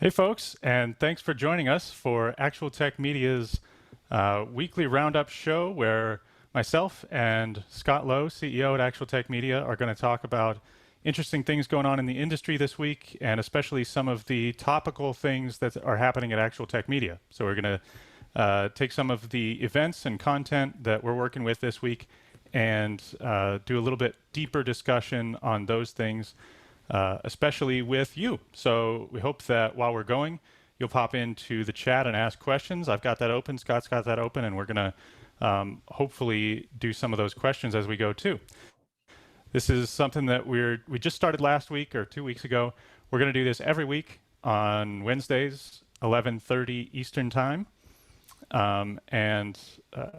Hey folks, and thanks for joining us for ActualTech Media's weekly Roundup show, where myself and Scott Lowe, CEO at ActualTech Media, are going to talk about interesting things going on in the industry this week, and especially some of the topical things that are happening at ActualTech Media. So we're going to take some of the events and content that we're working with this week and do a little bit deeper discussion on those things, especially with you. So we hope that while we're going, you'll pop into the chat and ask questions. I've got that open, Scott's got that open, and we're going to hopefully do some of those questions as we go too. This is something that we just started last week or 2 weeks ago. We're going to do this every week on Wednesdays, 11:30 Eastern Time.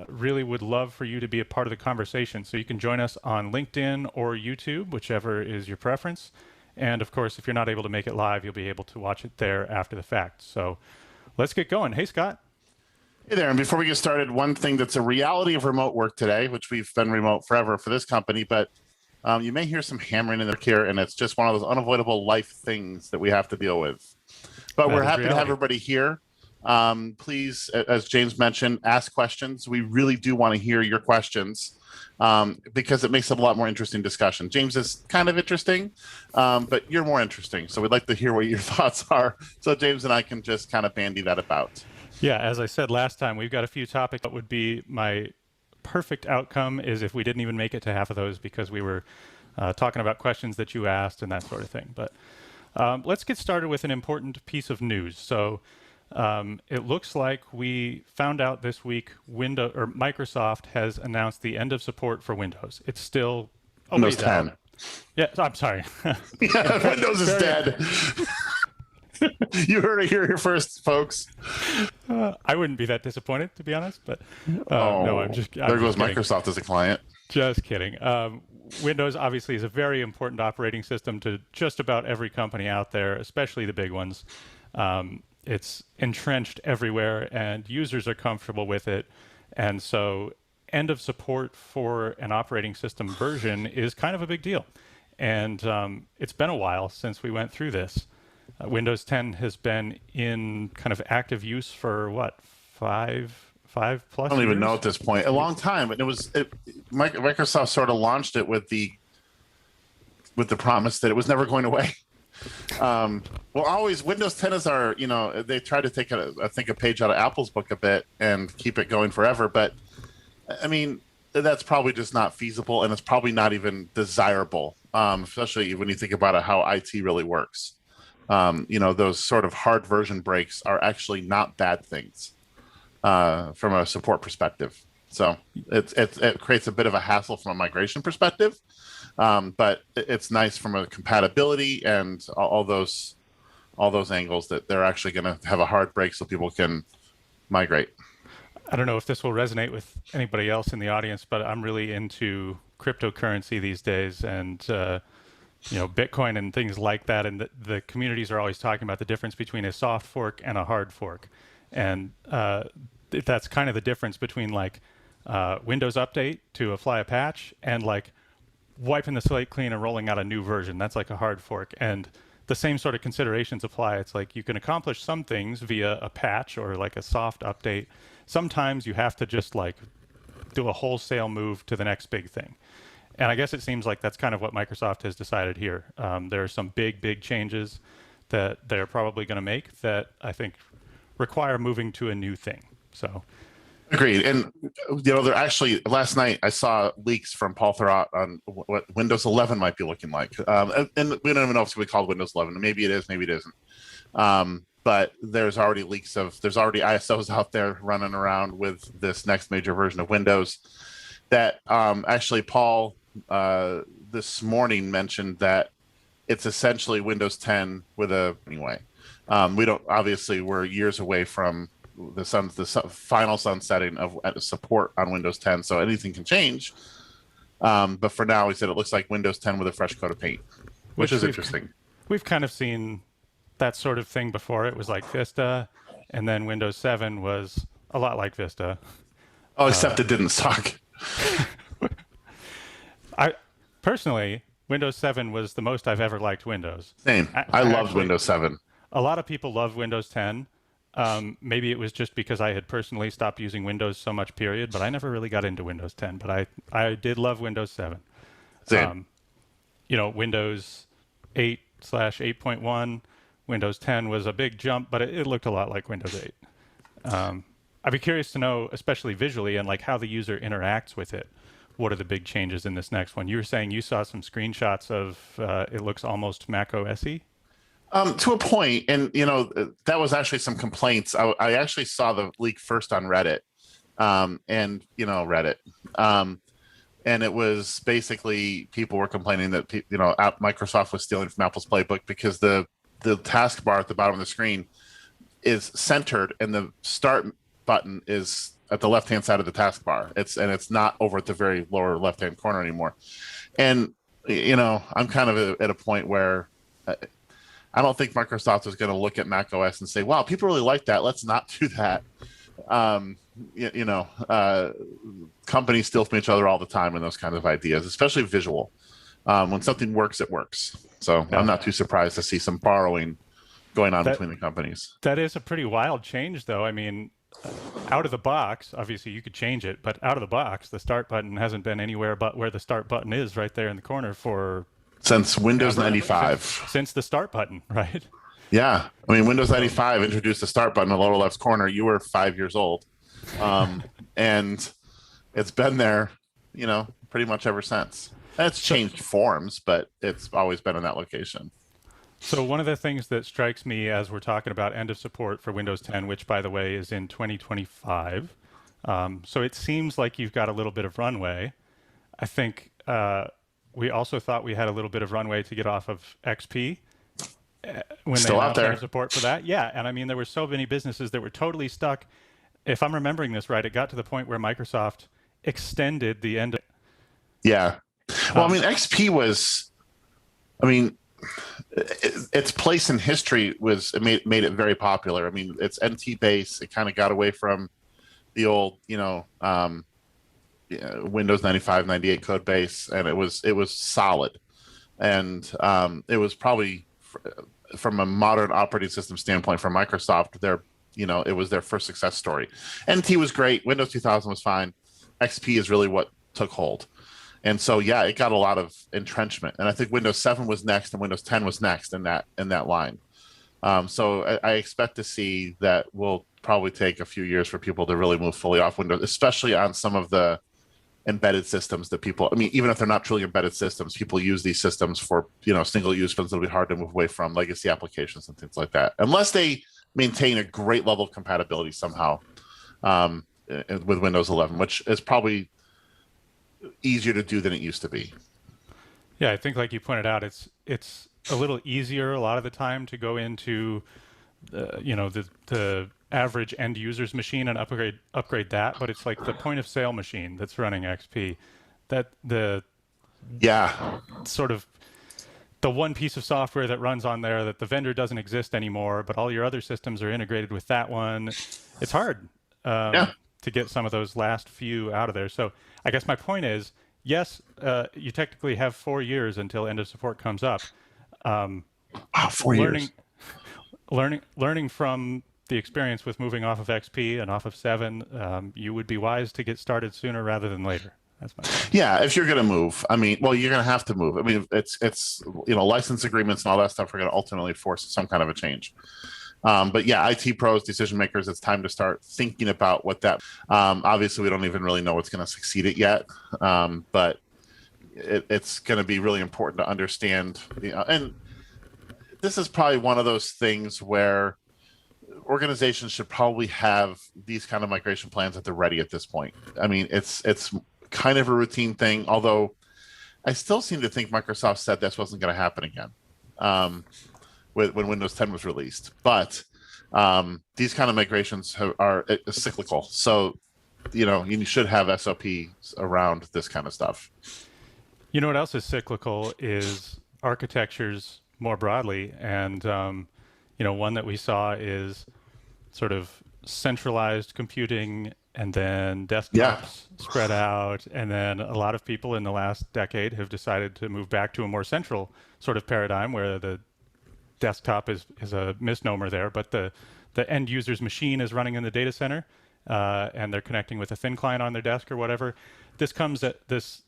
Really would love for you to be a part of the conversation. So you can join us on LinkedIn or YouTube, whichever is your preference. And of course, if you're not able to make it live, you'll be able to watch it there after the fact. So let's get going. Hey, Scott. Hey there. And before we get started, one thing that's a reality of remote work today, which we've been remote forever for this company, but you may hear some hammering in the here, and it's just one of those unavoidable life things that we have to deal with. But we're happy to have everybody here. Please, as James mentioned, ask questions. We really do want to hear your questions because it makes it a lot more interesting discussion. James is kind of interesting, but you're more interesting. So we'd like to hear what your thoughts are. So James and I can just kind of bandy that about. Yeah, as I said last time, we've got a few topics that would be my perfect outcome is if we didn't even make it to half of those because we were talking about questions that you asked and that sort of thing. But let's get started with an important piece of news. So it looks like we found out this week Microsoft has announced the end of support for Windows. It's still Windows 10. Yeah, I'm sorry. Yeah, Windows is dead. You heard it here first, folks. I wouldn't be that disappointed, to be honest. But no, I'm just. There goes kidding. Microsoft as a client. Just kidding. Windows obviously is a very important operating system to just about every company out there, especially the big ones. It's entrenched everywhere, and users are comfortable with it. And so end of support for an operating system version is kind of a big deal. And it's been a while since we went through this. Windows 10 has been in kind of active use for what, five plus I don't even years? know at this point. A long time, and Microsoft sort of launched it with the promise that it was never going away. Well, always Windows 10 is our, they try to take a page out of Apple's book a bit and keep it going forever. But I mean, that's probably just not feasible, and it's probably not even desirable, especially when you think about how IT really works. Those sort of hard version breaks are actually not bad things from a support perspective. So it creates a bit of a hassle from a migration perspective, but it's nice from a compatibility and all those angles that they're actually going to have a hard break so people can migrate. I don't know if this will resonate with anybody else in the audience, but I'm really into cryptocurrency these days, and Bitcoin and things like that. And the communities are always talking about the difference between a soft fork and a hard fork, and that's kind of the difference between like Windows Update to apply a patch and like wiping the slate clean and rolling out a new version. That's like a hard fork, and the same sort of considerations apply. It's like you can accomplish some things via a patch or like a soft update. Sometimes you have to just like do a wholesale move to the next big thing. And I guess it seems like that's kind of what Microsoft has decided here. There are some big changes that they're probably going to make that I require moving to a new thing. So, agreed. And they're actually, last night I saw leaks from Paul Thurrott on what Windows 11 might be looking like. And we don't even know if it's going to be called Windows 11. Maybe it is, maybe it isn't. But there's already there's already ISOs out there running around with this next major version of Windows that actually Paul this morning mentioned that it's essentially Windows 10 anyway. We're years away from the final sunsetting of support on Windows 10, so anything can change. But for now, he said it looks like Windows 10 with a fresh coat of paint, which is interesting. We've kind of seen that sort of thing before. It was like Vista, and then Windows 7 was a lot like Vista. Oh, except it didn't suck. Personally, Windows 7 was the most I've ever liked Windows. Same. I loved Windows 7. A lot of people love Windows 10. Maybe it was just because I had personally stopped using Windows so much, period, but I never really got into Windows 10. But I did love Windows 7. Same. Windows 8/8.1, Windows 10 was a big jump, but it looked a lot like Windows 8. I'd be curious to know, especially visually, and like how the user interacts with it. What are the big changes in this next one? You were saying you saw some screenshots of it looks almost Mac OS-y? To a point, and that was actually some complaints. I actually saw the leak first on Reddit, and Reddit, and it was basically people were complaining that Microsoft was stealing from Apple's playbook because the taskbar at the bottom of the screen is centered, and the start button is at the left-hand side of the taskbar. It's not over at the very lower left-hand corner anymore. And I'm kind of at a point where I don't think Microsoft is going to look at Mac OS and say, "Wow, people really like that. Let's not do that." Companies steal from each other all the time in those kinds of ideas, especially visual. When something works, it works. So yeah. I'm not too surprised to see some borrowing going on between the companies. That is a pretty wild change, though. I mean, out of the box, obviously you could change it, but out of the box, the start button hasn't been anywhere but where the start button is, right there in the corner since Windows 95. Since the start button, right? Yeah. I mean, Windows 95 introduced the start button in the lower left corner. You were 5 years old. And it's been there, pretty much ever since. And it's So, changed forms, but it's always been in that location. so one of the things that strikes me as we're talking about end of support for Windows 10, which by the way is in 2025, so it seems like you've got a little bit of runway. I think we also thought we had a little bit of runway to get off of XP when they Still out announced end there. of support for that. Yeah, and I mean there were so many businesses that were totally stuck. If I'm remembering this right, it got to the point where Microsoft extended the end. Yeah. Well, I Um, mean, XP was, I mean, its place in history was it made it very popular. I mean, it's NT base. It kind of got away from the old, Windows 95, 98 code base, and it was solid. And it was probably from a modern operating system standpoint for Microsoft, it was their first success story. NT was great. Windows 2000 was fine. XP is really what took hold. And so, yeah, it got a lot of entrenchment. And I think Windows 7 was next, and Windows 10 was next in that line. So I expect to see that will probably take a few years for people to really move fully off Windows, especially on some of the embedded systems that people. I mean, even if they're not truly embedded systems, people use these systems for single use ones that'll be hard to move away from, legacy applications and things like that, unless they maintain a great level of compatibility somehow with Windows 11, which is probably easier to do than it used to be. yeah, I think like you pointed out, it's a little easier a lot of the time to go into the average end user's machine and upgrade that, but it's like the point of sale machine that's running XP, that the Yeah, sort of the one piece of software that runs on there that the vendor doesn't exist anymore, but all your other systems are integrated with that one. It's hard yeah. to get some of those last few out of there. So I guess my point is, yes, you technically have 4 years until end of support comes up. Wow, 4 years. Learning, learning from the experience with moving off of XP and off of 7, you would be wise to get started sooner rather than later. That's my point. Yeah, if you're going to move, I mean, well, you're going to have to move. I mean, it's license agreements and all that stuff are going to ultimately force some kind of a change. But yeah, IT pros, decision makers, it's time to start thinking about what that. Obviously, we don't even really know what's going to succeed it yet, but it's going to be really important to understand. And this is probably one of those things where organizations should probably have these kind of migration plans at the ready at this point. I mean, it's kind of a routine thing, although I still seem to think Microsoft said this wasn't going to happen again when Windows 10 was released. But these kind of migrations are cyclical. So, you should have SOPs around this kind of stuff. You know what else is cyclical is architectures more broadly, and one that we saw is sort of centralized computing and then desktops Yeah. spread out, and then a lot of people in the last decade have decided to move back to a more central sort of paradigm where the desktop is a misnomer there, but the end user's machine is running in the data center, and they're connecting with a thin client on their desk or whatever. This comes at this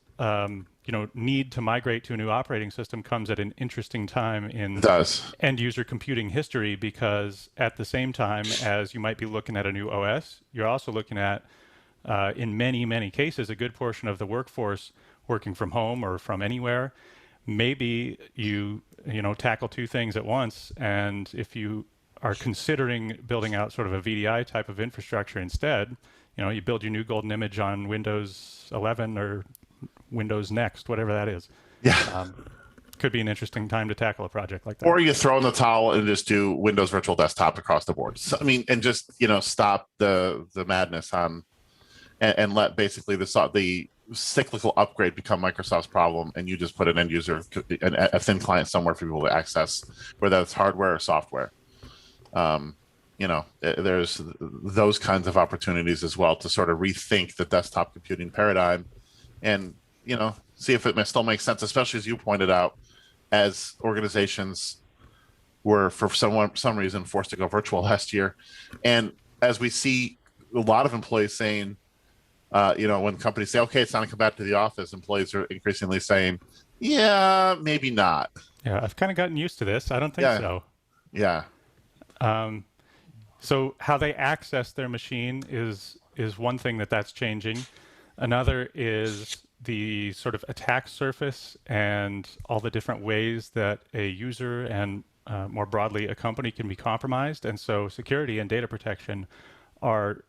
need to migrate to a new operating system comes at an interesting time in It does. end user computing history, because at the same time as you might be looking at a new OS, you're also looking at, in many, many cases, a good portion of the workforce working from home or from anywhere. Maybe you tackle two things at once, and if you are considering building out sort of a VDI type of infrastructure instead, you build your new golden image on Windows 11 or Windows Next, whatever that is. Yeah. Could be an interesting time to tackle a project like that. Or you throw in the towel and just do Windows Virtual Desktop across the board. So, I mean, and just stop the madness on, and let basically the cyclical upgrade become Microsoft's problem, and you just put an end user, a thin client somewhere for people to access, whether it's hardware or software. There's those kinds of opportunities as well to sort of rethink the desktop computing paradigm, and see if it still makes sense, especially as you pointed out, as organizations were for some reason forced to go virtual last year, and as we see a lot of employees saying, when companies say, okay, it's time to come back to the office, employees are increasingly saying, yeah, maybe not. Yeah, I've kind of gotten used to this. I don't think Yeah. so. Yeah. So how they access their machine is one thing that's changing. Another is the sort of attack surface and all the different ways that a user and more broadly a company can be compromised. And so security and data protection are,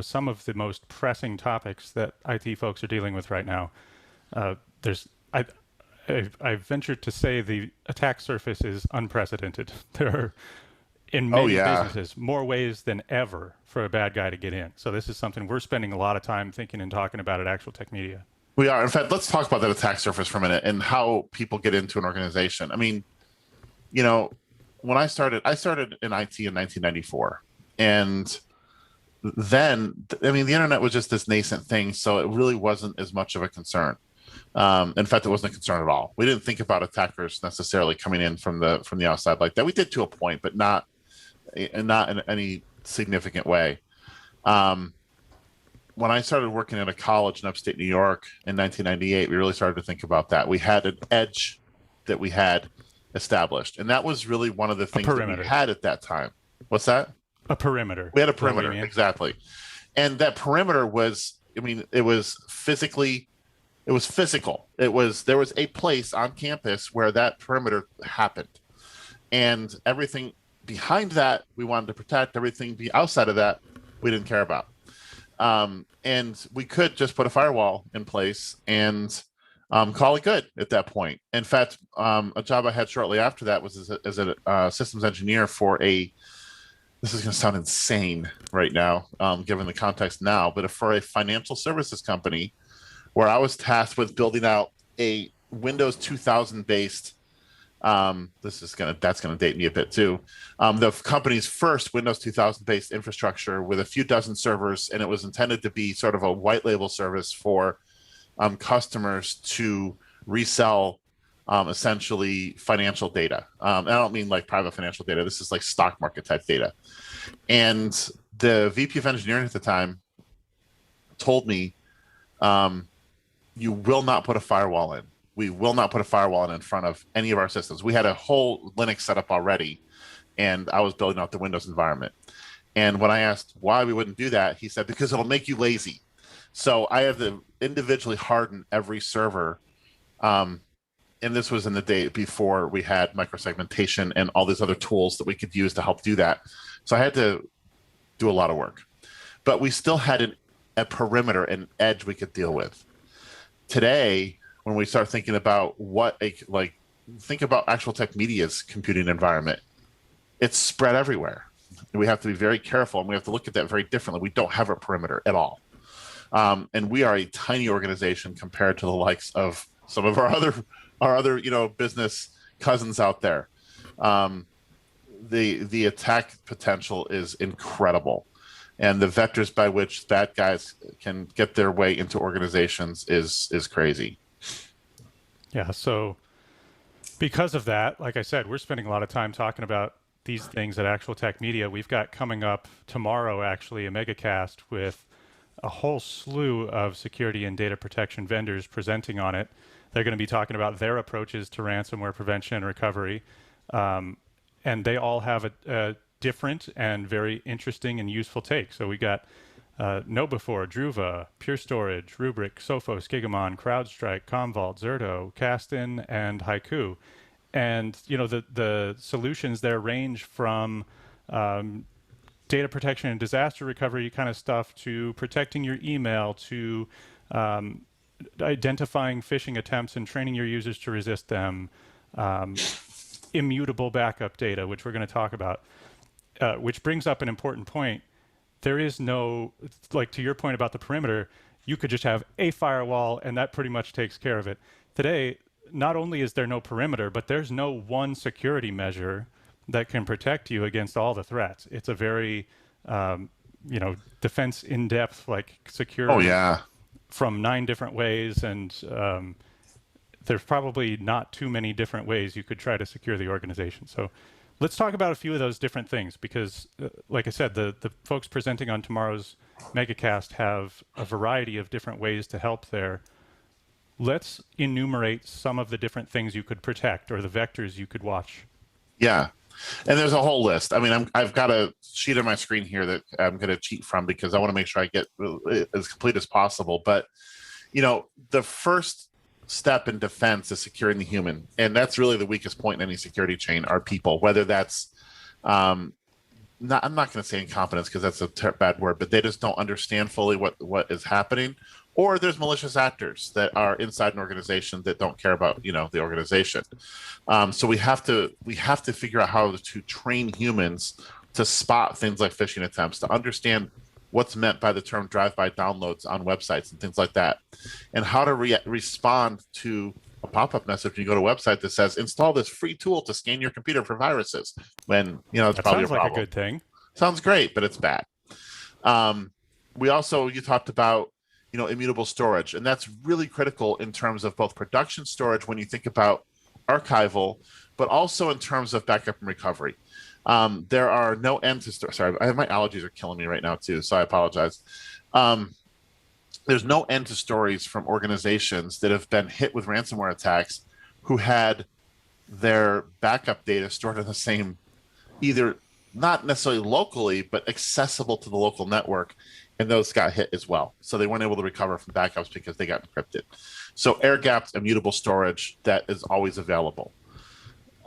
some of the most pressing topics that IT folks are dealing with right now. There's I venture to say the attack surface is unprecedented. There are, in Oh many yeah, businesses, more ways than ever for a bad guy to get in. So this is something we're spending a lot of time thinking and talking about at Actual Tech Media. we are. In fact, let's talk about that attack surface for a minute and how people get into an organization. I mean, you know, when I started in IT in 1994, and then I mean, the internet was just this nascent thing, so it really wasn't as much of a concern. In fact, it wasn't a concern at all. We didn't think about attackers necessarily coming in from the outside like that. We did to a point, but not in any significant way. Um, when I started working at a college in upstate New York in 1998, we really started to think about that. We had an edge that we had established, and that was really one of the things that we had at that time. What's that? A perimeter. We had a perimeter, exactly. And that perimeter was, I mean, it was physical. There was a place on campus where that perimeter happened, and everything behind that we wanted to protect. Everything outside of that we didn't care about. And we could just put a firewall in place and call it good at that point. In fact, a job I had shortly after that was as a systems engineer for this is going to sound insane right now, given the context now, but for a financial services company where I was tasked with building out a Windows 2000 based, that's going to date me a bit too. The company's first Windows 2000 based infrastructure with a few dozen servers, and it was intended to be sort of a white label service for customers to resell essentially financial data. I don't mean like private financial data. This is like stock market type data. And the VP of engineering at the time told me, you will not put a firewall in. We will not put a firewall in front of any of our systems. We had a whole Linux setup already, and I was building out the Windows environment. And when I asked why we wouldn't do that, he said, because it'll make you lazy. So I have to individually harden every server. And this was in the day before we had microsegmentation and all these other tools that we could use to help do that. So I had to do a lot of work. But we still had a perimeter, an edge we could deal with. Today, when we start thinking about think about ActualTech Media's computing environment, it's spread everywhere. We have to be very careful, and we have to look at that very differently. We don't have a perimeter at all. And we are a tiny organization compared to the likes of some of our other business cousins out there. The attack potential is incredible, and the vectors by which bad guys can get their way into organizations is crazy. Yeah. So because of that, like I said, we're spending a lot of time talking about these things at Actual Tech Media. We've got coming up tomorrow, actually, a megacast with a whole slew of security and data protection vendors presenting on it. They're going to be talking about their approaches to ransomware prevention and recovery. And they all have a different and very interesting and useful take. So we got KnowBe4, Druva, Pure Storage, Rubrik, Sophos, Gigamon, CrowdStrike, Commvault, Zerto, Kasten, and Haiku. And the solutions there range from data protection and disaster recovery kind of stuff to protecting your email to identifying phishing attempts and training your users to resist them, immutable backup data, which we're going to talk about, which brings up an important point. There is no, like to your point about the perimeter, you could just have a firewall and that pretty much takes care of it. Today, not only is there no perimeter, but there's no one security measure that can protect you against all the threats. It's a very, defense in depth, like secure. Oh yeah. From 9 different ways, and there's probably not too many different ways you could try to secure the organization. So let's talk about a few of those different things, because like I said, the folks presenting on tomorrow's megacast have a variety of different ways to help there. Let's enumerate some of the different things you could protect or the vectors you could watch. Yeah. And there's a whole list. I mean, I've got a sheet on my screen here that I'm going to cheat from because I want to make sure I get as complete as possible. But, the first step in defense is securing the human. And that's really the weakest point in any security chain are people, whether that's I'm not going to say incompetence because that's a bad word, but they just don't understand fully what is happening. Or there's malicious actors that are inside an organization that don't care about the organization. So we have to figure out how to train humans to spot things like phishing attempts, to understand what's meant by the term drive-by downloads on websites and things like that, and how to respond to a pop-up message when you go to a website that says install this free tool to scan your computer for viruses, when it's That probably sounds a like problem. a good thing. Sounds great, but it's bad. You talked about immutable storage, and that's really critical in terms of both production storage when you think about archival, but also in terms of backup and recovery. There are no end to sorry, my allergies are killing me right now too, so I apologize. There's no end to stories from organizations that have been hit with ransomware attacks who had their backup data stored in the same, either not necessarily locally, but accessible to the local network, and those got hit as well. So they weren't able to recover from backups because they got encrypted. So air-gapped immutable storage that is always available.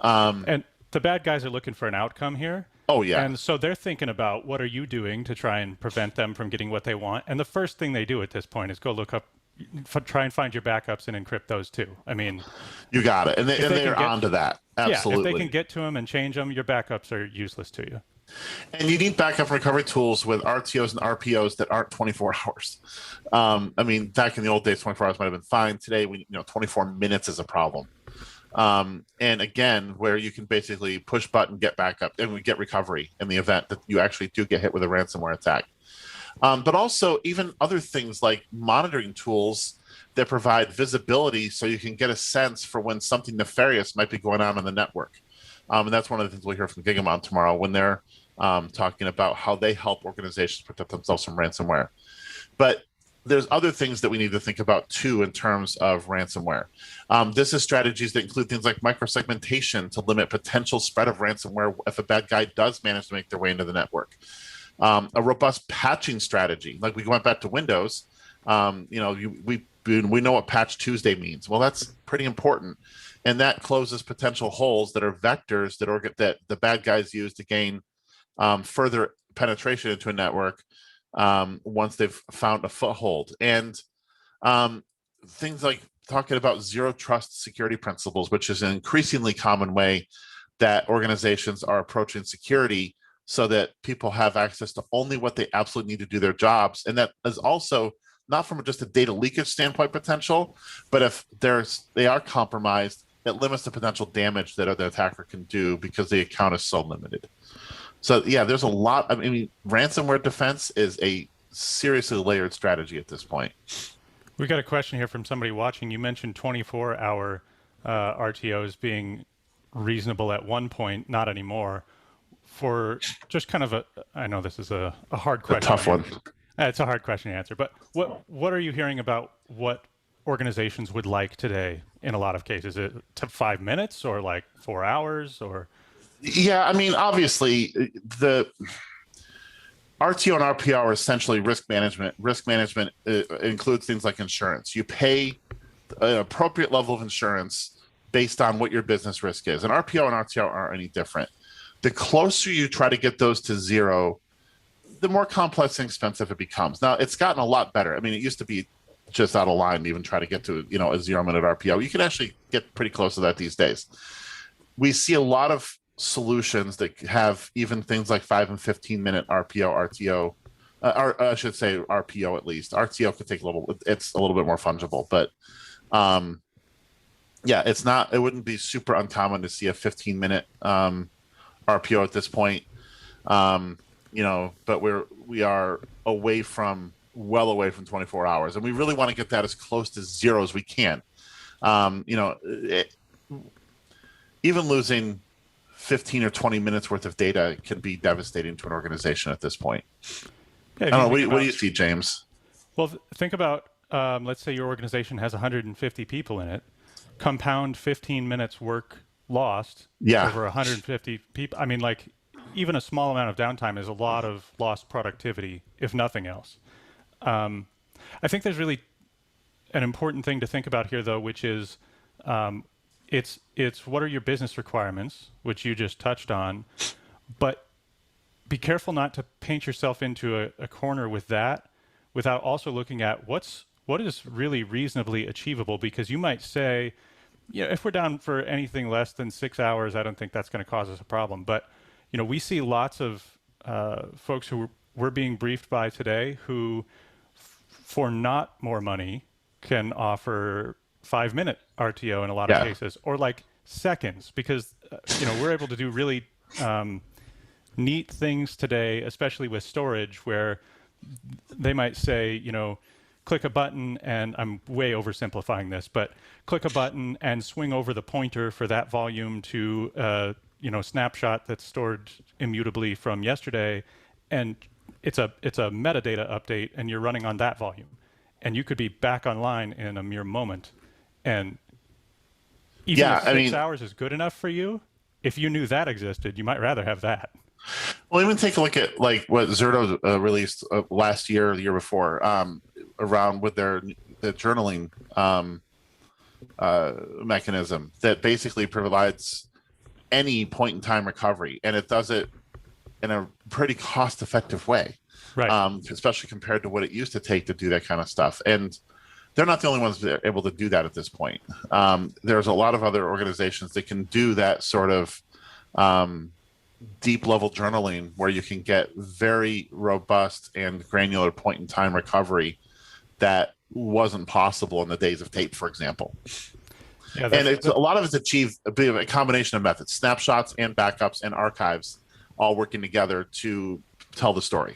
And the bad guys are looking for an outcome here. Oh, yeah. And so they're thinking about what are you doing to try and prevent them from getting what they want. And the first thing they do at this point is go look up, try and find your backups and encrypt those too. I mean, you got it. And they're onto that. Absolutely. Yeah, if they can get to them and change them, your backups are useless to you. And you need backup recovery tools with RTOs and RPOs that aren't 24 hours. I mean, back in the old days, 24 hours might have been fine. Today, 24 minutes is a problem. And again, where you can basically push button, get backup, and we get recovery in the event that you actually do get hit with a ransomware attack. But also even other things like monitoring tools that provide visibility so you can get a sense for when something nefarious might be going on the network. And that's one of the things we'll hear from Gigamon tomorrow when they're talking about how they help organizations protect themselves from ransomware. But there's other things that we need to think about too in terms of ransomware. This is strategies that include things like microsegmentation to limit potential spread of ransomware if a bad guy does manage to make their way into the network. A robust patching strategy, like we went back to Windows. We know what Patch Tuesday means. Well, that's pretty important, and that closes potential holes that are vectors that the bad guys use to gain further penetration into a network once they've found a foothold. And things like talking about zero trust security principles, which is an increasingly common way that organizations are approaching security, so that people have access to only what they absolutely need to do their jobs. And that is also not from just a data leakage standpoint potential, but if they are compromised, it limits the potential damage that the attacker can do because the account is so limited. So yeah, there's a lot. I mean, ransomware defense is a seriously layered strategy at this point. We got a question here from somebody watching. You mentioned 24-hour RTOs being reasonable at one point, not anymore. For just kind of I know this is a hard question. A tough one. It's a hard question to answer. But what are you hearing about what organizations would like today in a lot of cases? Is it to 5 minutes or like 4 hours or? Yeah, I mean, obviously, the RTO and RPO are essentially risk management. Risk management includes things like insurance. You pay an appropriate level of insurance based on what your business risk is. And RPO and RTO aren't any different. The closer you try to get those to zero, the more complex and expensive it becomes. Now, it's gotten a lot better. I mean, it used to be just out of line to even try to get to a 0-minute RPO. You can actually get pretty close to that these days. We see a lot of solutions that have even things like 5 and 15-minute RTO, or I should say RPO at least. RTO could take it's a little bit more fungible, but yeah, it wouldn't be super uncommon to see a 15-minute RPO at this point. But we are well away from 24 hours, and we really want to get that as close to zero as we can. Even losing 15 or 20 minutes worth of data can be devastating to an organization at this point. Yeah, I don't know. What do you see, James? Well, think about, let's say your organization has 150 people in it. Compound 15 minutes work lost Yeah. over 150 people. I mean, like, even a small amount of downtime is a lot of lost productivity, if nothing else. I think there's really an important thing to think about here, though, which is it's what are your business requirements, which you just touched on, but be careful not to paint yourself into a corner with that without also looking at what is really reasonably achievable, because you might say, yeah, if we're down for anything less than 6 hours, I don't think that's going to cause us a problem. But we see lots of folks who we're being briefed by today who, for not more money, can offer 5-minute RTO in a lot of Yeah. cases, or like seconds, because we're able to do really neat things today, especially with storage, where they might say, click a button, and I'm way oversimplifying this, but click a button and swing over the pointer for that volume to snapshot that's stored immutably from yesterday, and it's a metadata update, and you're running on that volume, and you could be back online in a mere moment. And even if 6 hours is good enough for you, if you knew that existed, you might rather have that. Well, even take a look at like what Zerto released last year or the year before, around with the journaling mechanism that basically provides any point in time recovery, and it does it in a pretty cost effective way, right? Especially compared to what it used to take to do that kind of stuff. And they're not the only ones that are able to do that at this point. There's a lot of other organizations that can do that sort of deep level journaling where you can get very robust and granular point in time recovery that wasn't possible in the days of tape, for example. Yeah, and a lot of it's achieved a a combination of methods, snapshots and backups and archives, all working together to tell the story.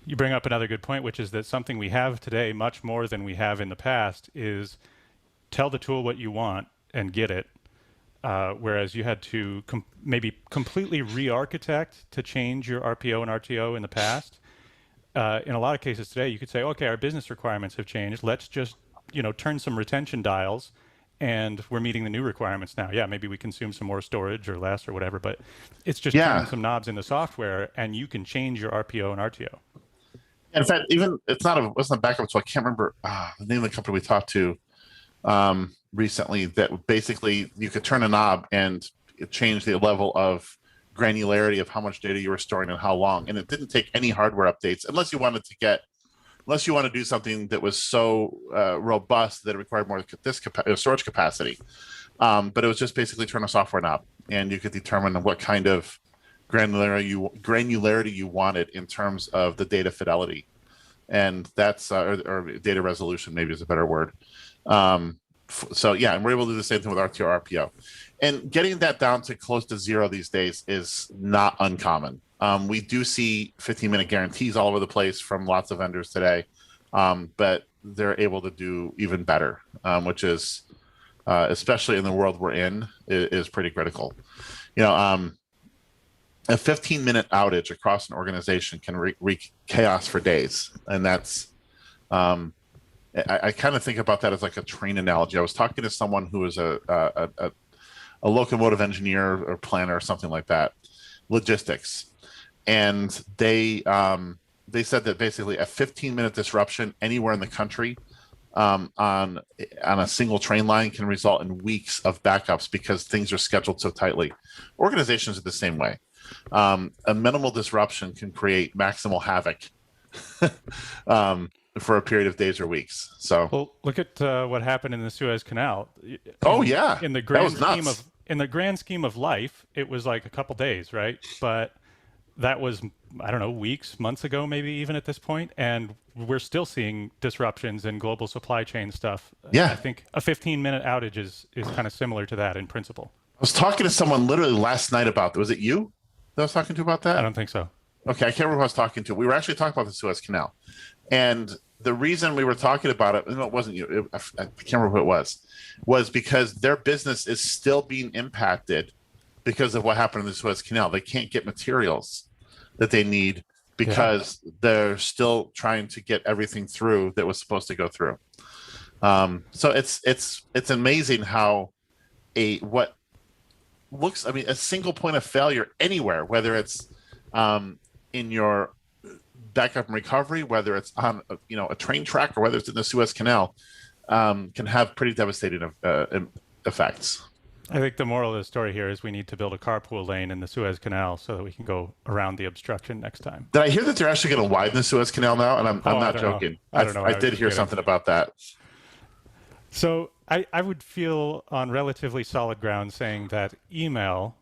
You bring up another good point, which is that something we have today much more than we have in the past is tell the tool what you want and get it. Whereas you had to maybe completely re-architect to change your RPO and RTO in the past. In a lot of cases today, you could say, okay, our business requirements have changed. Let's just turn some retention dials, and we're meeting the new requirements now. Yeah, maybe we consume some more storage or less or whatever, but it's just turning some knobs in the software, and you can change your RPO and RTO. In fact, even it wasn't a backup, so I can't remember the name of the company we talked to recently, that basically you could turn a knob and change the level of granularity of how much data you were storing and how long. And it didn't take any hardware updates unless you wanted to do something that was so robust that it required more storage capacity. But it was just basically turn a software knob, and you could determine what kind of granularity you wanted in terms of the data fidelity. And that's or data resolution, maybe is a better word. So yeah, and we're able to do the same thing with RTO, RPO, and getting that down to close to zero these days is not uncommon. We do see 15-minute guarantees all over the place from lots of vendors today, but they're able to do even better, which is, especially in the world we're in, is pretty critical. A 15-minute outage across an organization can wreak chaos for days, and that's. I kind of think about that as like a train analogy. I was talking to someone who was a locomotive engineer or planner or something like that, logistics, and they said that basically a 15-minute disruption anywhere in the country on a single train line can result in weeks of backups because things are scheduled so tightly. Organizations are the same way. A minimal disruption can create maximal havoc. For a period of days or weeks. So, well, look at what happened in the Suez Canal. In the grand scheme of life, it was like a couple days, right? But that was, I don't know, weeks, months ago, maybe even at this point, and we're still seeing disruptions in global supply chain stuff. Yeah, I think a 15-minute outage is kind of similar to that in principle. I was talking to someone literally last night about that. Was it you that I was talking to about that? I don't think so. Okay, I can't remember who I was talking to. We were actually talking about the Suez Canal, and the reason we were talking about it, no, it wasn't you. I can't remember who it was because their business is still being impacted because of what happened in the Suez Canal. They can't get materials that they need because they're still trying to get everything through that was supposed to go through. So it's amazing how what looks, I mean, a single point of failure anywhere, whether it's in your backup and recovery, whether it's on a train track or whether it's in the Suez Canal, can have pretty devastating effects. I think the moral of the story here is we need to build a carpool lane in the Suez Canal so that we can go around the obstruction next time. Did I hear that they're actually going to widen the Suez Canal now? And I'm not joking. I don't know. I did hear something about that. So I would feel on relatively solid ground saying that email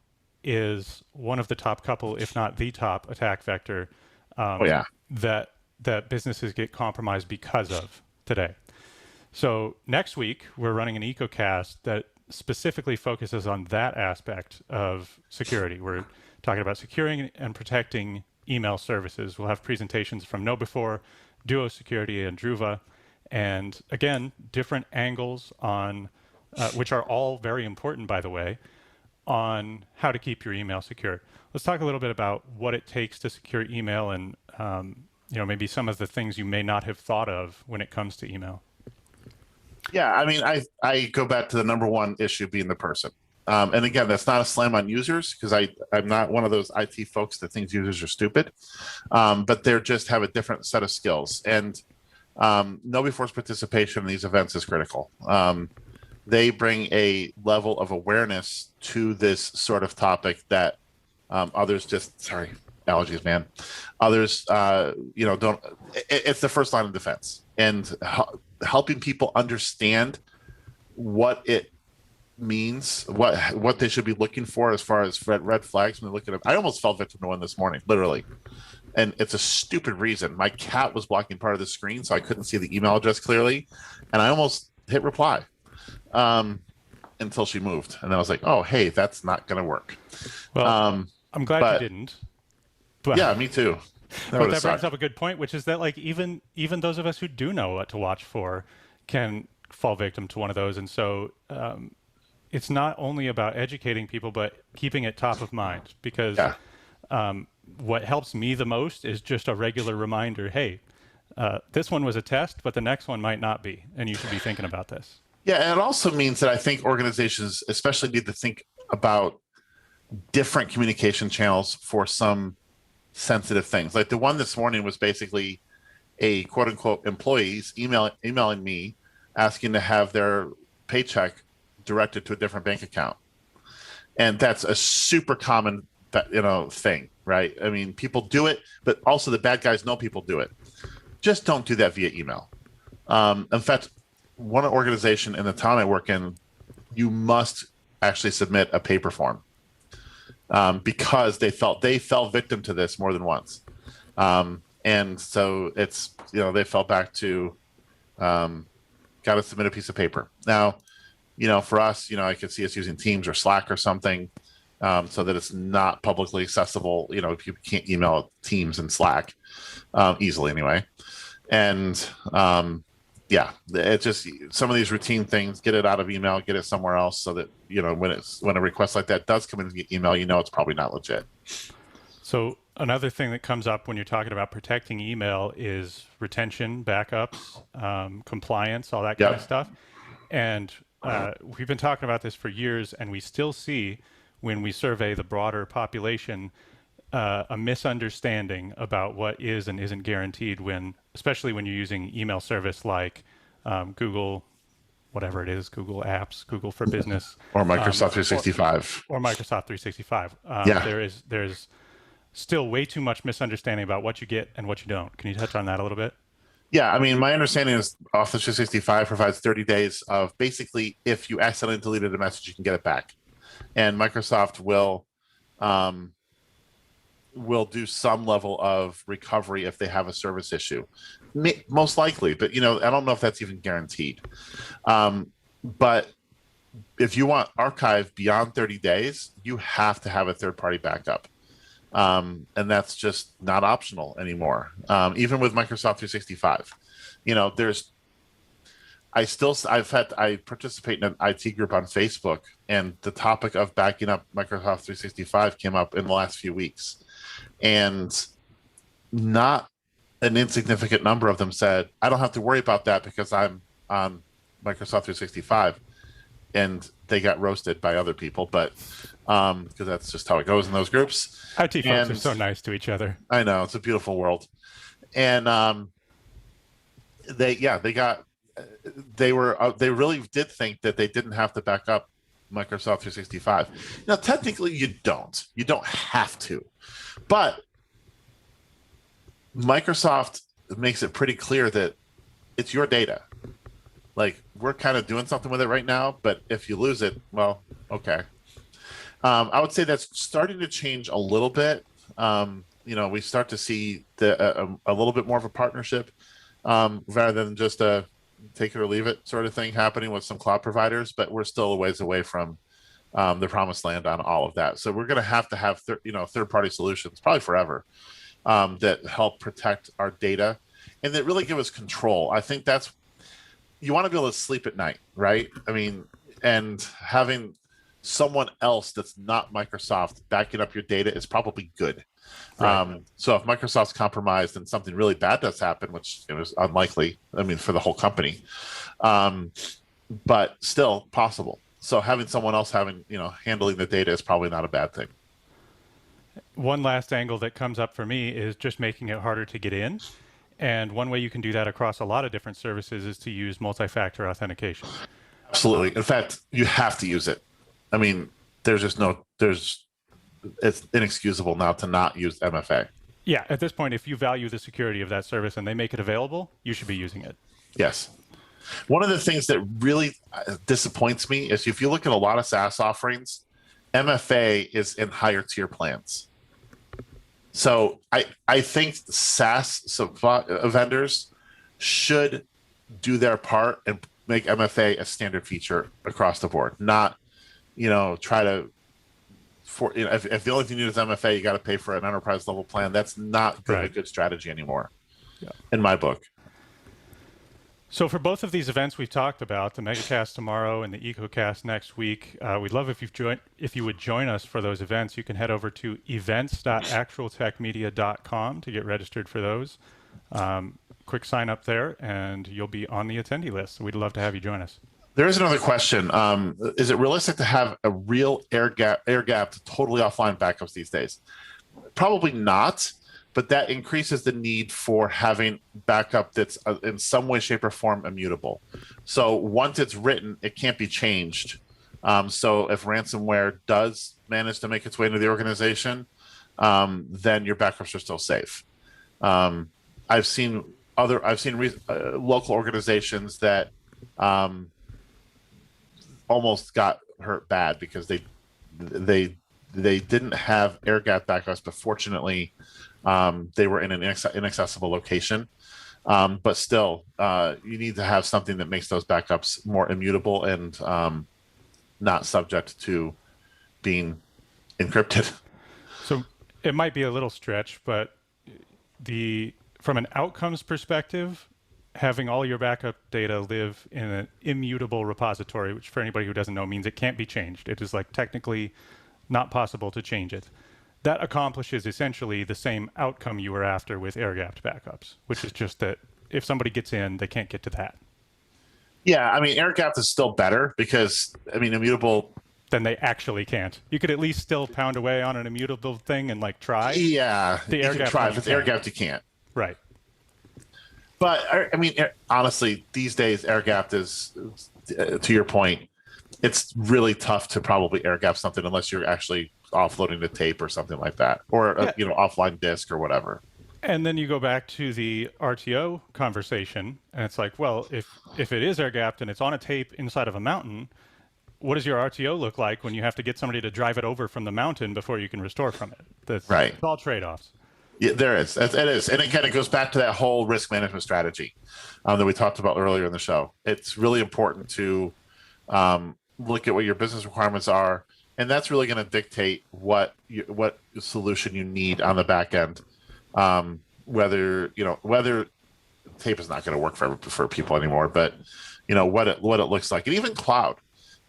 is one of the top couple, if not the top attack vector that businesses get compromised because of today. So next week, we're running an EcoCast that specifically focuses on that aspect of security. We're talking about securing and protecting email services. We'll have presentations from KnowBe4, Duo Security, and Druva. And again, different angles on, which are all very important, by the way, on how to keep your email secure. Let's talk a little bit about what it takes to secure email and maybe some of the things you may not have thought of when it comes to email. Yeah, I mean, I go back to the number one issue being the person. And again, that's not a slam on users because I'm not one of those IT folks that thinks users are stupid, but they just have a different set of skills. And KnowBe4's participation in these events is critical. They bring a level of awareness to this sort of topic that others sorry, allergies, man. Others, don't. It's the first line of defense, and helping people understand what it means, what they should be looking for as far as red flags when they look at it. I almost fell victim to one this morning, literally. And it's a stupid reason. My cat was blocking part of the screen, so I couldn't see the email address clearly. And I almost hit reply until she moved. And then I was like, oh, hey, that's not going to work. Well, I'm glad you didn't. But, yeah, me too. But that brings up a good point, which is that like even those of us who do know what to watch for can fall victim to one of those. And so it's not only about educating people, but keeping it top of mind because what helps me the most is just a regular reminder, hey, this one was a test, but the next one might not be, and you should be thinking about this. Yeah, and it also means that I think organizations especially need to think about different communication channels for some sensitive things. Like the one this morning was basically a quote unquote employees emailing me asking to have their paycheck directed to a different bank account. And that's a super common thing, right? I mean, people do it, but also the bad guys know people do it. Just don't do that via email. In fact, one organization in the town I work in, you must actually submit a paper form because they fell victim to this more than once. And so it's, they fell back to got to submit a piece of paper. Now, for us, I could see us using Teams or Slack or something so that it's not publicly accessible. You can't email Teams and Slack easily anyway. And it's just some of these routine things, get it out of email, get it somewhere else so that, when a request like that does come in email, it's probably not legit. So another thing that comes up when you're talking about protecting email is retention, backups, compliance, all that kind of stuff. And we've been talking about this for years, and we still see when we survey the broader population a misunderstanding about what is and isn't guaranteed especially when you're using email service like Google, whatever it is, Google Apps, Google for Business. Or Microsoft 365. Or Microsoft 365. There's still way too much misunderstanding about what you get and what you don't. Can you touch on that a little bit? Yeah, I mean, my understanding is Office 365 provides 30 days of basically if you accidentally deleted a message, you can get it back. And Microsoft will do some level of recovery if they have a service issue. Most likely, but I don't know if that's even guaranteed. But if you want archive beyond 30 days, you have to have a third-party backup. And that's just not optional anymore. Even with Microsoft 365, I participate in an IT group on Facebook, and the topic of backing up Microsoft 365 came up in the last few weeks. And not an insignificant number of them said, I don't have to worry about that because I'm on Microsoft 365. and they got roasted by other people, but because that's just how it goes in those groups. IT folks are And so nice to each other. I know it's a beautiful world, and they really did think that they didn't have to back up Microsoft 365. Now, technically, you don't have to, but Microsoft makes it pretty clear that it's your data. Like, we're kind of doing something with it right now, but if you lose it, well, okay. I would say that's starting to change a little bit. We start to see a little bit more of a partnership rather than just a take it or leave it sort of thing happening with some cloud providers, but we're still a ways away from the promised land on all of that. So we're going to have third-party solutions probably forever that help protect our data and that really give us control. I think that's, you want to be able to sleep at night, right? I mean, and having someone else that's not Microsoft backing up your data is probably good. Right. So if Microsoft's compromised and something really bad does happen, which it was unlikely, I mean, for the whole company, but still possible. So having someone else handling the data is probably not a bad thing. One last angle that comes up for me is just making it harder to get in. And one way you can do that across a lot of different services is to use multi-factor authentication. Absolutely. In fact, you have to use it. I mean, it's inexcusable now to not use MFA. Yeah, at this point, if you value the security of that service and they make it available, you should be using it. Yes. One of the things that really disappoints me is if you look at a lot of SaaS offerings, MFA is in higher tier plans. So I think SaaS vendors should do their part and make MFA a standard feature across the board, not try to if the only thing you do is MFA, you got to pay for an enterprise level plan. That's not a good strategy anymore, in my book. So for both of these events we've talked about, the MegaCast tomorrow and the EcoCast next week, we'd love if you would join us for those events. You can head over to events.actualtechmedia.com to get registered for those. Quick sign up there, and you'll be on the attendee list. So we'd love to have you join us. There is another question. Is it realistic to have a real air gap totally offline backups these days? Probably not, but that increases the need for having backup that's in some way, shape, or form immutable. So once it's written, it can't be changed. So if ransomware does manage to make its way into the organization, then your backups are still safe. I've seen local organizations that almost got hurt bad because they didn't have air gap backups, but fortunately they were in an inaccessible location. But still, you need to have something that makes those backups more immutable and not subject to being encrypted. So it might be a little stretch, but from an outcomes perspective, having all your backup data live in an immutable repository, which for anybody who doesn't know means it can't be changed. It is like technically not possible to change it. That accomplishes essentially the same outcome you were after with air-gapped backups, which is just that if somebody gets in, they can't get to that. Yeah, I mean, air-gapped is still better because, I mean, immutable... Then they actually can't. You could at least still pound away on an immutable thing and like try. Yeah, the you can try. If it's air-gapped, you can't. Right. But I mean, honestly, these days, air-gapped is, to your point, it's really tough to probably air-gap something unless you're actually offloading the tape or something like that, or offline disk or whatever. And then you go back to the RTO conversation, and it's like, well, if it is air-gapped and it's on a tape inside of a mountain, what does your RTO look like when you have to get somebody to drive it over from the mountain before you can restore from it? Right. It's all trade-offs. Yeah, there is. It is. And it kind of goes back to that whole risk management strategy that we talked about earlier in the show. It's really important to look at what your business requirements are, and that's really going to dictate what solution you need on the back end. Whether tape is not going to work for people anymore, but what it looks like, and even cloud,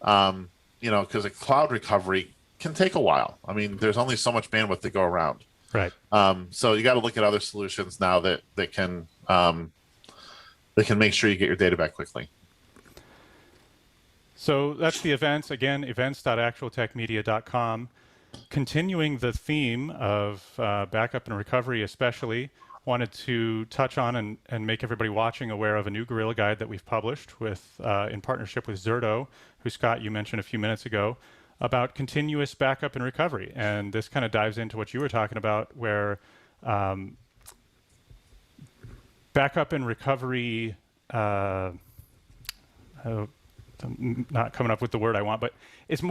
because a cloud recovery can take a while. I mean, there's only so much bandwidth to go around. Right. So you got to look at other solutions now that can make sure you get your data back quickly. So that's the events. Again, events.actualtechmedia.com. Continuing the theme of backup and recovery, especially, wanted to touch on and make everybody watching aware of a new Gorilla Guide that we've published with in partnership with Zerto, who, Scott, you mentioned a few minutes ago, about continuous backup and recovery. And this kind of dives into what you were talking about, where backup and recovery, I'm not coming up with the word I want, but it's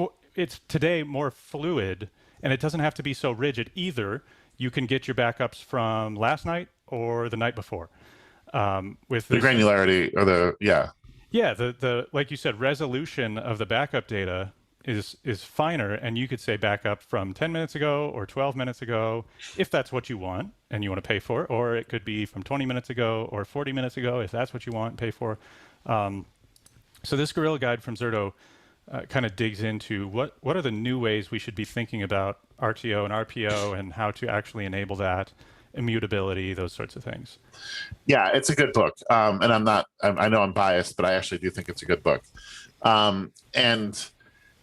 today more fluid, and it doesn't have to be so rigid either. You can get your backups from last night or the night before. With The granularity or the like you said, resolution of the backup data is finer, and you could say backup from 10 minutes ago or 12 minutes ago, if that's what you want and you want to pay for, or it could be from 20 minutes ago or 40 minutes ago, if that's what you want and pay for. So this Gorilla Guide from Zerto kind of digs into what are the new ways we should be thinking about RTO and RPO and how to actually enable that, immutability, those sorts of things. Yeah, it's a good book. And I know I'm biased, but I actually do think it's a good book. And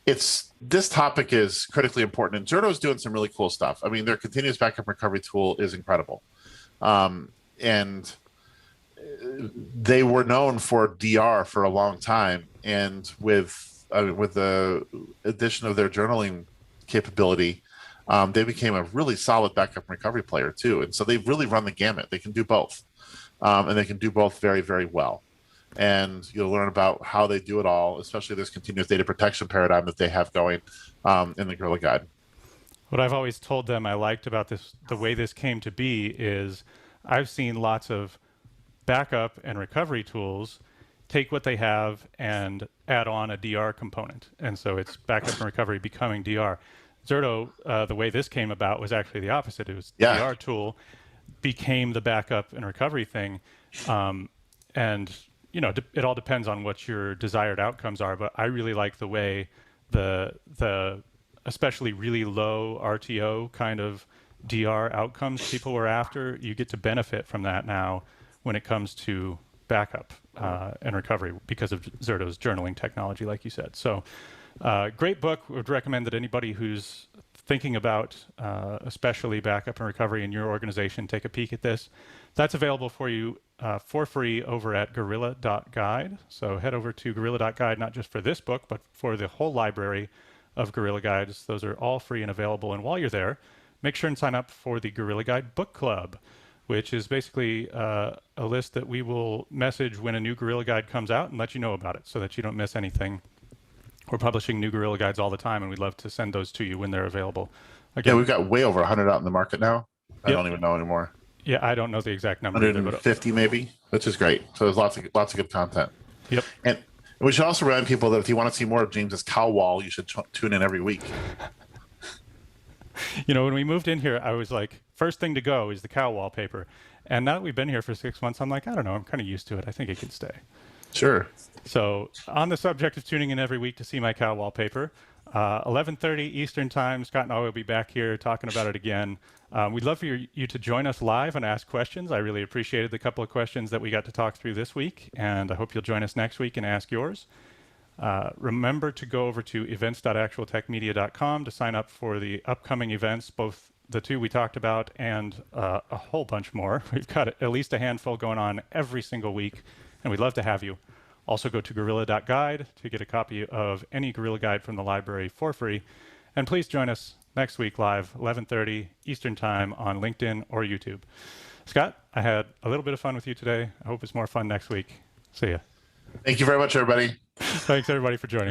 this topic is critically important. And Zerto is doing some really cool stuff. I mean, their continuous backup recovery tool is incredible. And they were known for DR for a long time. And with the addition of their journaling capability, they became a really solid backup and recovery player too. And so they've really run the gamut. They can do both, and they can do both very, very well. And you'll learn about how they do it all, especially this continuous data protection paradigm that they have going in the Gorilla Guide. What I've always told them I liked about this, the way this came to be, is I've seen lots of backup and recovery tools take what they have and add on a DR component. And so it's backup and recovery becoming DR. Zerto, the way this came about was actually the opposite. It was DR tool became the backup and recovery thing. And you know, it all depends on what your desired outcomes are, but I really like the way the especially really low RTO kind of DR outcomes people were after. You get to benefit from that now when it comes to backup and recovery because of Zerto's journaling technology, like you said. So great book. Would recommend that anybody who's thinking about especially backup and recovery in your organization take a peek at this. That's available for you for free over at gorilla.guide. So head over to gorilla.guide, not just for this book, but for the whole library of Gorilla Guides. Those are all free and available. And while you're there, make sure and sign up for the Gorilla Guide Book Club, which is basically a list that we will message when a new Gorilla Guide comes out and let you know about it so that you don't miss anything. We're publishing new Gorilla Guides all the time, and we'd love to send those to you when they're available. Again, yeah, we've got way over 100 out in the market now. I don't even know anymore. Yeah, I don't know the exact number. 150 either, maybe, which is great. So there's lots of good content. Yep. And we should also remind people that if you want to see more of James's cow wall, you should tune in every week. You know, when we moved in here, I was like, first thing to go is the cow wallpaper. And now that we've been here for 6 months, I'm like, I don't know, I'm kind of used to it. I think it can stay. Sure. So on the subject of tuning in every week to see my cow wallpaper, 11:30 Eastern Time, Scott and I will be back here talking about it again. We'd love for you to join us live and ask questions. I really appreciated the couple of questions that we got to talk through this week, and I hope you'll join us next week and ask yours. Remember to go over to events.actualtechmedia.com to sign up for the upcoming events, both the two we talked about and a whole bunch more. We've got at least a handful going on every single week, and we'd love to have you. Also go to gorilla.guide to get a copy of any Gorilla Guide from the library for free. And please join us next week live, 11:30 Eastern Time on LinkedIn or YouTube. Scott, I had a little bit of fun with you today. I hope it's more fun next week. See ya. Thank you very much, everybody. Thanks, everybody, for joining.